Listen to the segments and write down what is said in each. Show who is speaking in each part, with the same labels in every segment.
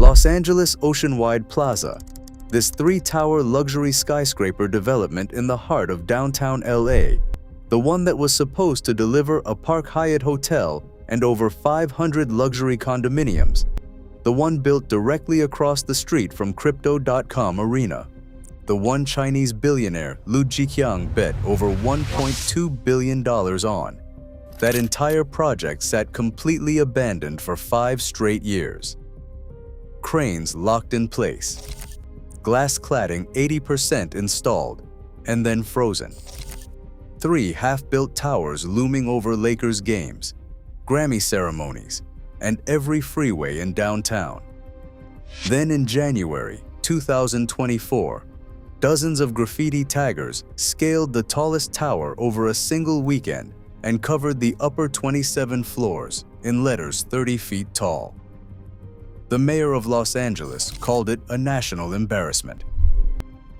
Speaker 1: Los Angeles Oceanwide Plaza, this three-tower luxury skyscraper development in the heart of downtown LA, the one that was supposed to deliver a Park Hyatt hotel and over 500 luxury condominiums, the one built directly across the street from Crypto.com Arena. The one Chinese billionaire Lu Jiqiang bet over $1.2 billion on. That entire project sat completely abandoned for 5 straight years. Cranes locked in place, glass cladding 80% installed and then frozen. 3 half-built towers looming over Lakers games, Grammy ceremonies, and every freeway in downtown. Then in January 2024, dozens of graffiti taggers scaled the tallest tower over a single weekend and covered the upper 27 floors in letters 30 feet tall. The mayor of Los Angeles called it a national embarrassment.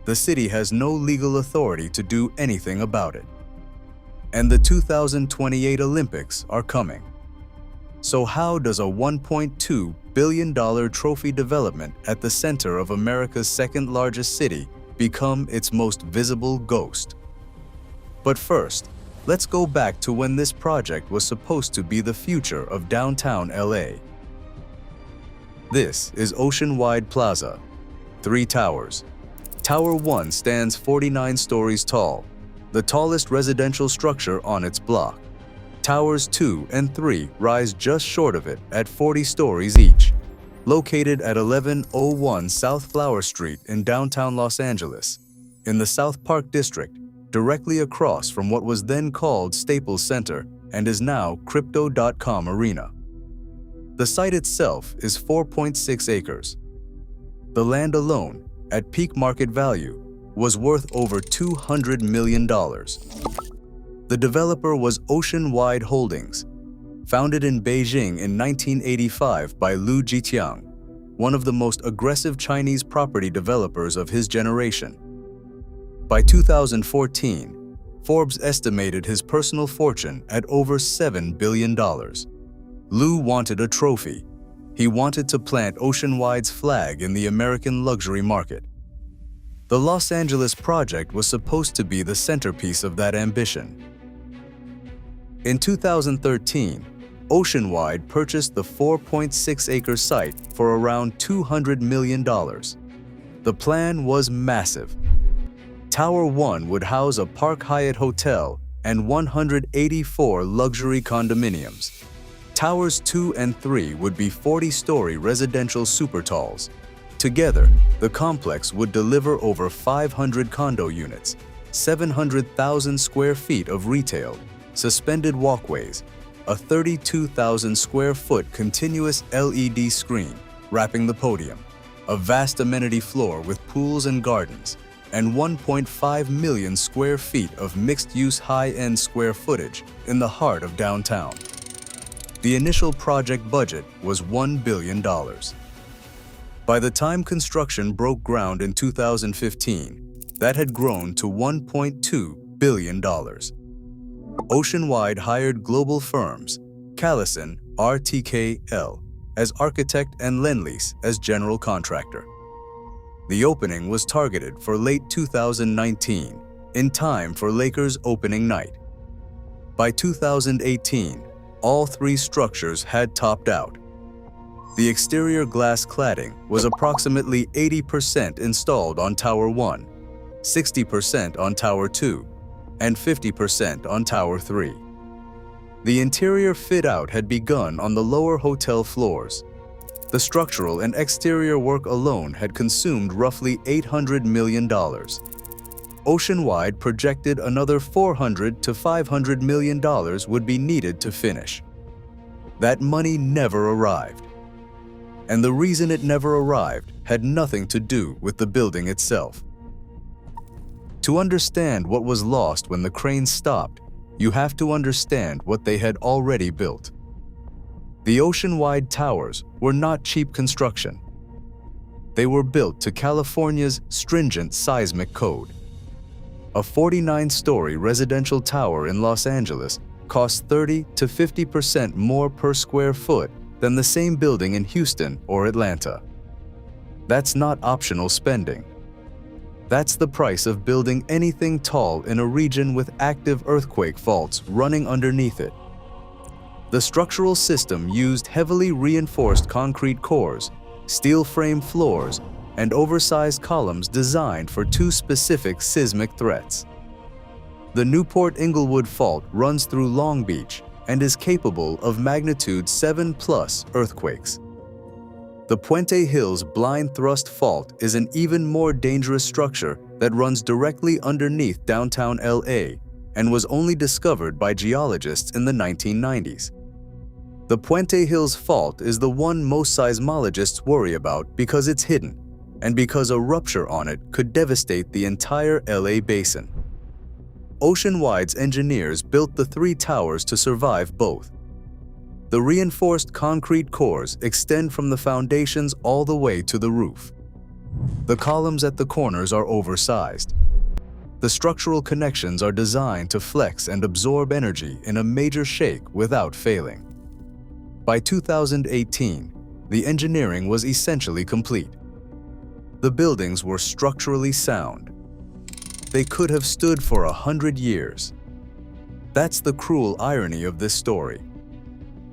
Speaker 1: The city has no legal authority to do anything about it. And the 2028 Olympics are coming. So how does a $1.2 billion trophy development at the center of America's second-largest city become its most visible ghost? But first, let's go back to when this project was supposed to be the future of downtown LA. This is Oceanwide Plaza, 3 towers. Tower 1 stands 49 stories tall, the tallest residential structure on its block. Towers 2 and 3 rise just short of it at 40 stories each. Located at 1101 South Flower Street in downtown Los Angeles, in the South Park District, directly across from what was then called Staples Center and is now Crypto.com Arena. The site itself is 4.6 acres. The land alone, at peak market value, was worth over $200 million. The developer was Oceanwide Holdings, founded in Beijing in 1985 by Lu Jiqiang, one of the most aggressive Chinese property developers of his generation. By 2014, Forbes estimated his personal fortune at over $7 billion. Lu wanted a trophy. He wanted to plant Oceanwide's flag in the American luxury market. The Los Angeles project was supposed to be the centerpiece of that ambition. In 2013, Oceanwide purchased the 4.6-acre site for around $200 million. The plan was massive. Tower 1 would house a Park Hyatt hotel and 184 luxury condominiums. Towers 2 and 3 would be 40-story residential supertalls. Together, the complex would deliver over 500 condo units, 700,000 square feet of retail, suspended walkways, a 32,000 square foot continuous LED screen wrapping the podium, a vast amenity floor with pools and gardens, and 1.5 million square feet of mixed-use high-end square footage in the heart of downtown. The initial project budget was $1 billion. By the time construction broke ground in 2015, that had grown to $1.2 billion. Oceanwide hired global firms, Callison RTKL, as architect and Lendlease as general contractor. The opening was targeted for late 2019, in time for Lakers opening night. By 2018, all 3 structures had topped out. The exterior glass cladding was approximately 80% installed on Tower 1, 60% on Tower 2, and 50% on Tower 3. The interior fit-out had begun on the lower hotel floors. The structural and exterior work alone had consumed roughly $800 million. Oceanwide projected another $400 to $500 million would be needed to finish. That money never arrived. And the reason it never arrived had nothing to do with the building itself. To understand what was lost when the cranes stopped, you have to understand what they had already built. The Oceanwide towers were not cheap construction. They were built to California's stringent seismic code. A 49-story residential tower in Los Angeles costs 30 to 50% more per square foot than the same building in Houston or Atlanta. That's not optional spending. That's the price of building anything tall in a region with active earthquake faults running underneath it. The structural system used heavily reinforced concrete cores, steel frame floors, and oversized columns designed for two specific seismic threats. The Newport-Inglewood Fault runs through Long Beach and is capable of magnitude 7+ earthquakes. The Puente Hills Blind Thrust Fault is an even more dangerous structure that runs directly underneath downtown LA and was only discovered by geologists in the 1990s. The Puente Hills Fault is the one most seismologists worry about because it's hidden and because a rupture on it could devastate the entire LA basin. Oceanwide's engineers built the three towers to survive both. The reinforced concrete cores extend from the foundations all the way to the roof. The columns at the corners are oversized. The structural connections are designed to flex and absorb energy in a major shake without failing. By 2018, the engineering was essentially complete. The buildings were structurally sound. They could have stood for 100 years. That's the cruel irony of this story.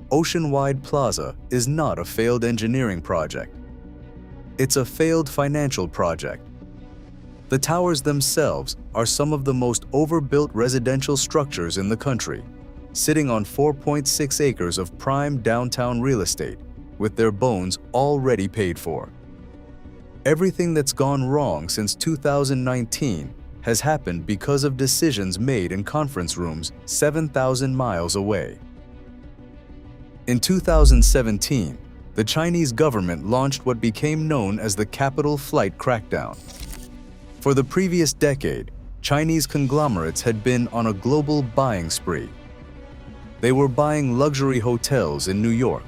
Speaker 1: Oceanwide Plaza is not a failed engineering project. It's a failed financial project. The towers themselves are some of the most overbuilt residential structures in the country, sitting on 4.6 acres of prime downtown real estate, with their bones already paid for. Everything that's gone wrong since 2019 has happened because of decisions made in conference rooms 7,000 miles away. In 2017, the Chinese government launched what became known as the Capital Flight Crackdown. For the previous decade, Chinese conglomerates had been on a global buying spree. They were buying luxury hotels in New York,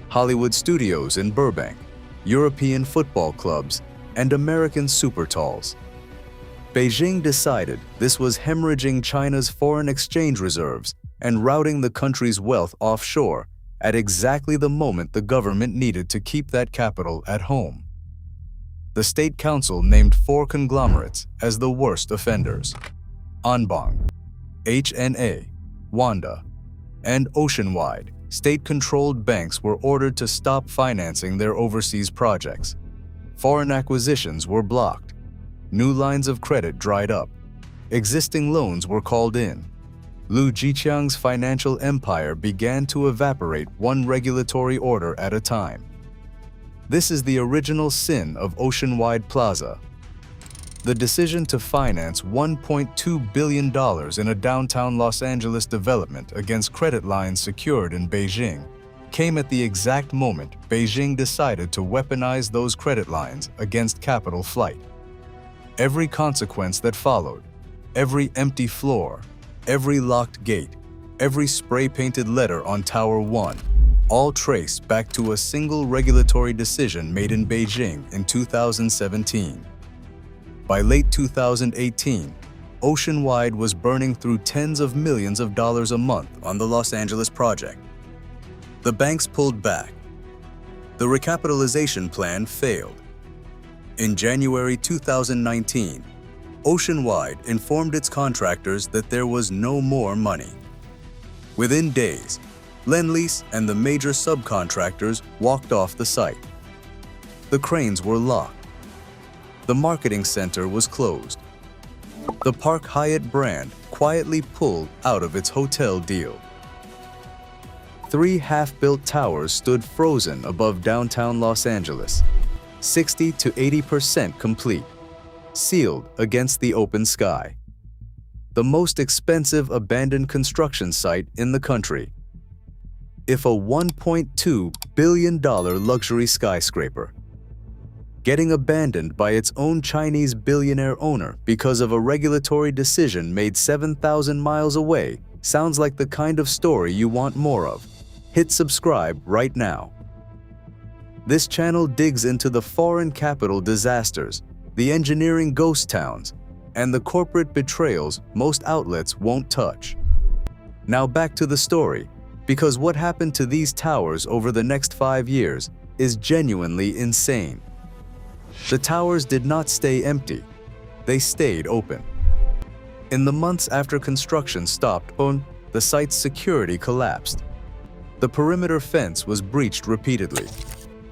Speaker 1: Hollywood studios in Burbank, European football clubs, and American supertalls. Beijing decided this was hemorrhaging China's foreign exchange reserves and routing the country's wealth offshore at exactly the moment the government needed to keep that capital at home. The State Council named 4 conglomerates as the worst offenders: Anbang, HNA, Wanda, and Oceanwide. State-controlled banks were ordered to stop financing their overseas projects. Foreign acquisitions were blocked. New lines of credit dried up. Existing loans were called in. Liu Jiqiang's financial empire began to evaporate one regulatory order at a time. This is the original sin of Oceanwide Plaza. The decision to finance $1.2 billion in a downtown Los Angeles development against credit lines secured in Beijing came at the exact moment Beijing decided to weaponize those credit lines against capital flight. Every consequence that followed, every empty floor, every locked gate, every spray-painted letter on Tower 1, all trace back to a single regulatory decision made in Beijing in 2017. By late 2018, Oceanwide was burning through tens of millions of dollars a month on the Los Angeles project. The banks pulled back. The recapitalization plan failed. In January 2019, Oceanwide informed its contractors that there was no more money. Within days, Lendlease and the major subcontractors walked off the site. The cranes were locked. The marketing center was closed. The Park Hyatt brand quietly pulled out of its hotel deal. 3 half-built towers stood frozen above downtown Los Angeles, 60 to 80% complete, sealed against the open sky. The most expensive abandoned construction site in the country. If a $1.2 billion luxury skyscraper, getting abandoned by its own Chinese billionaire owner because of a regulatory decision made 7,000 miles away, sounds like the kind of story you want more of. Hit subscribe right now. This channel digs into the foreign capital disasters, the engineering ghost towns, and the corporate betrayals most outlets won't touch. Now back to the story, because what happened to these towers over the next 5 years is genuinely insane. The towers did not stay empty. They stayed open. In the months after construction stopped, the site's security collapsed. The perimeter fence was breached repeatedly.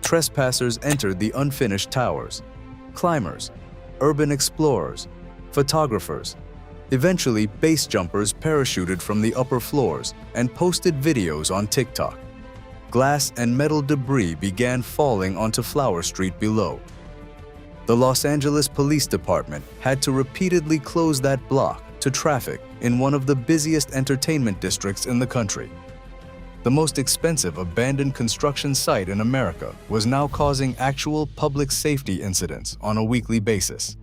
Speaker 1: Trespassers entered the unfinished towers. Climbers, urban explorers, photographers. Eventually, base jumpers parachuted from the upper floors and posted videos on TikTok. Glass and metal debris began falling onto Flower Street below. The Los Angeles Police Department had to repeatedly close that block to traffic in one of the busiest entertainment districts in the country. The most expensive abandoned construction site in America was now causing actual public safety incidents on a weekly basis.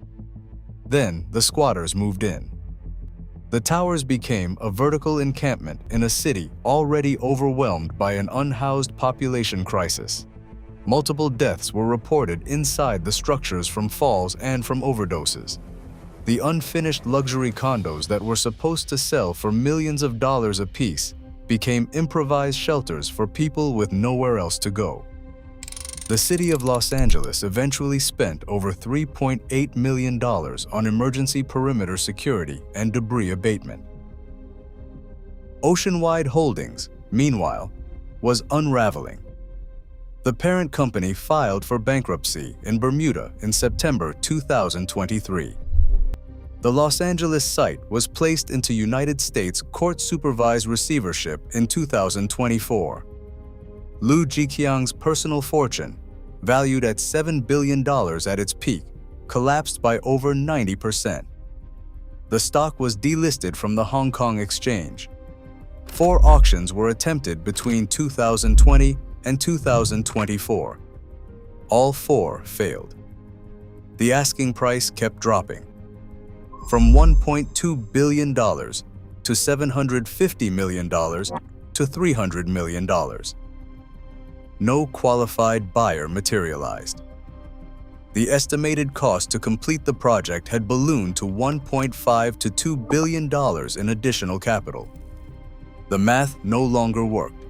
Speaker 1: Then the squatters moved in. The towers became a vertical encampment in a city already overwhelmed by an unhoused population crisis. Multiple deaths were reported inside the structures from falls and from overdoses. The unfinished luxury condos that were supposed to sell for millions of dollars apiece became improvised shelters for people with nowhere else to go. The city of Los Angeles eventually spent over $3.8 million on emergency perimeter security and debris abatement. Oceanwide Holdings, meanwhile, was unraveling. The parent company filed for bankruptcy in Bermuda in September 2023. The Los Angeles site was placed into United States court-supervised receivership in 2024. Liu Jiqiang's personal fortune, valued at $7 billion at its peak, collapsed by over 90%. The stock was delisted from the Hong Kong exchange. 4 auctions were attempted between 2020 and 2024. All 4 failed. The asking price kept dropping, from $1.2 billion to $750 million to $300 million. No qualified buyer materialized. The estimated cost to complete the project had ballooned to $1.5 to $2 billion in additional capital. The math no longer worked.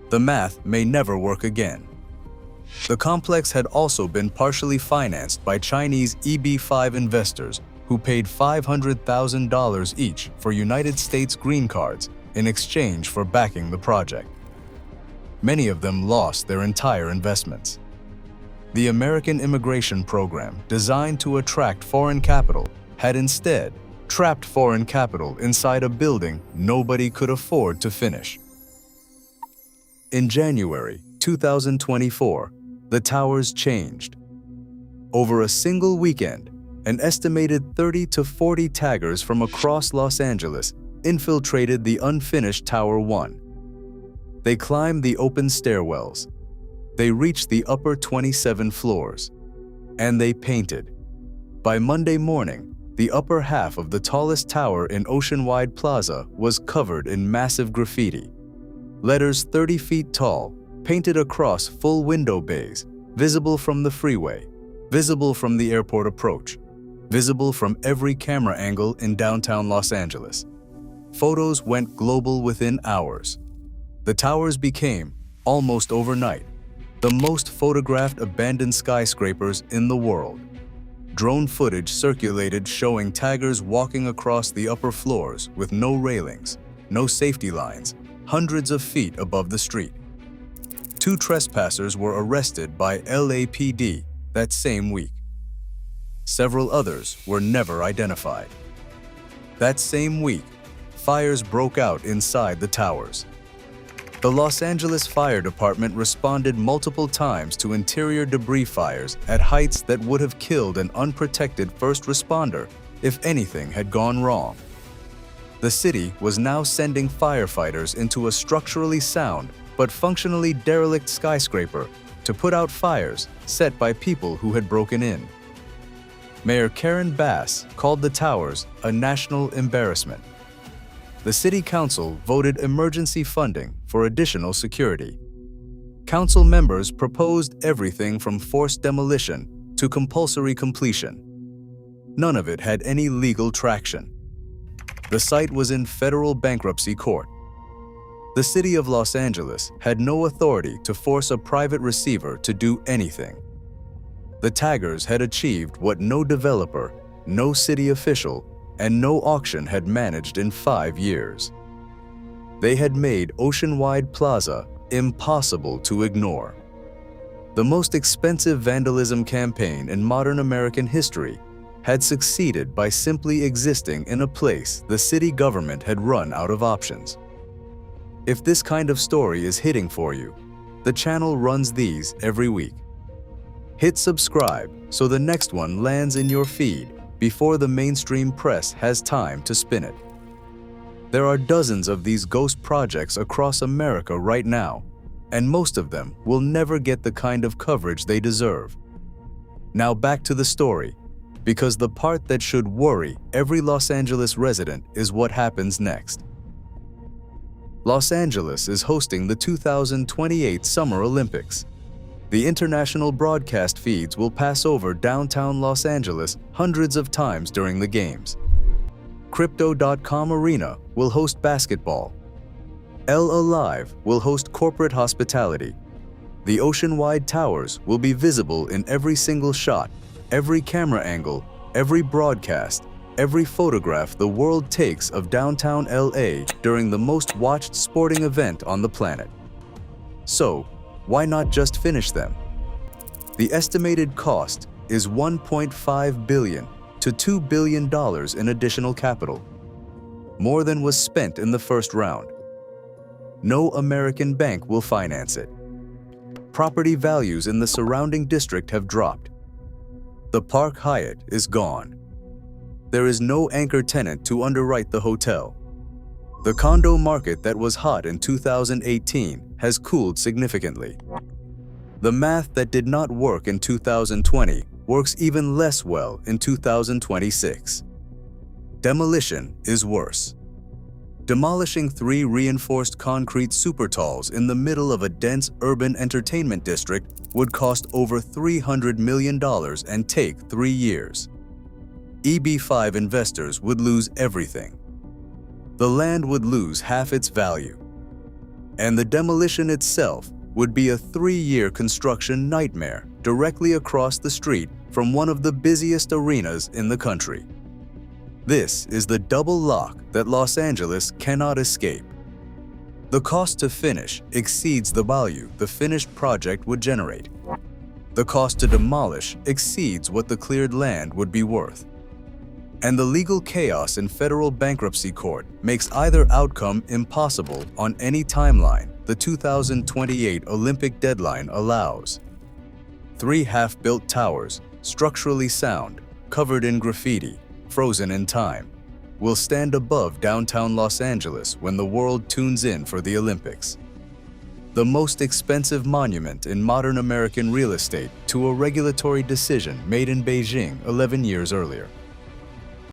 Speaker 1: The math may never work again. The complex had also been partially financed by Chinese EB5 investors who paid $500,000 each for United States green cards in exchange for backing the project. Many of them lost their entire investments. The American immigration program, designed to attract foreign capital, had instead trapped foreign capital inside a building nobody could afford to finish. In January 2024, the towers changed. Over a single weekend, an estimated 30 to 40 taggers from across Los Angeles infiltrated the unfinished Tower 1. They climbed the open stairwells. They reached the upper 27 floors. And they painted. By Monday morning, the upper half of the tallest tower in Oceanwide Plaza was covered in massive graffiti. Letters 30 feet tall, painted across full window bays, visible from the freeway, visible from the airport approach, visible from every camera angle in downtown Los Angeles. Photos went global within hours. The towers became, almost overnight, the most photographed abandoned skyscrapers in the world. Drone footage circulated showing taggers walking across the upper floors with no railings, no safety lines, hundreds of feet above the street. 2 trespassers were arrested by LAPD that same week. Several others were never identified. That same week, fires broke out inside the towers. The Los Angeles Fire Department responded multiple times to interior debris fires at heights that would have killed an unprotected first responder if anything had gone wrong. The city was now sending firefighters into a structurally sound but functionally derelict skyscraper to put out fires set by people who had broken in. Mayor Karen Bass called the towers a national embarrassment. The City Council voted emergency funding for additional security. Council members proposed everything from forced demolition to compulsory completion. None of it had any legal traction. The site was in federal bankruptcy court. The City of Los Angeles had no authority to force a private receiver to do anything. The taggers had achieved what no developer, no city official, and no auction had managed in 5 years. They had made Oceanwide Plaza impossible to ignore. The most expensive vandalism campaign in modern American history had succeeded by simply existing in a place the city government had run out of options. If this kind of story is hitting for you, the channel runs these every week. Hit subscribe so the next one lands in your feed before the mainstream press has time to spin it. There are dozens of these ghost projects across America right now, and most of them will never get the kind of coverage they deserve. Now back to the story, because the part that should worry every Los Angeles resident is what happens next. Los Angeles is hosting the 2028 Summer Olympics. The international broadcast feeds will pass over downtown Los Angeles hundreds of times during the games. Crypto.com Arena will host basketball. El Alive will host corporate hospitality. The Oceanwide Towers will be visible in every single shot, every camera angle, every broadcast, every photograph the world takes of downtown LA during the most watched sporting event on the planet. So, why not just finish them? The estimated cost is $1.5 billion to $2 billion in additional capital, more than was spent in the first round. No American bank will finance it. Property values in the surrounding district have dropped. The Park Hyatt is gone. There is no anchor tenant to underwrite the hotel. The condo market that was hot in 2018 has cooled significantly. The math that did not work in 2020 works even less well in 2026. Demolition is worse. Demolishing 3 reinforced concrete supertalls in the middle of a dense urban entertainment district would cost over $300 million and take 3 years. EB5 investors would lose everything. The land would lose half its value. And the demolition itself would be a 3-year construction nightmare directly across the street from one of the busiest arenas in the country. This is the double lock that Los Angeles cannot escape. The cost to finish exceeds the value the finished project would generate. The cost to demolish exceeds what the cleared land would be worth. And the legal chaos in federal bankruptcy court makes either outcome impossible on any timeline the 2028 Olympic deadline allows. 3 half-built towers, structurally sound, covered in graffiti, frozen in time, will stand above downtown Los Angeles when the world tunes in for the Olympics. The most expensive monument in modern American real estate to a regulatory decision made in Beijing 11 years earlier.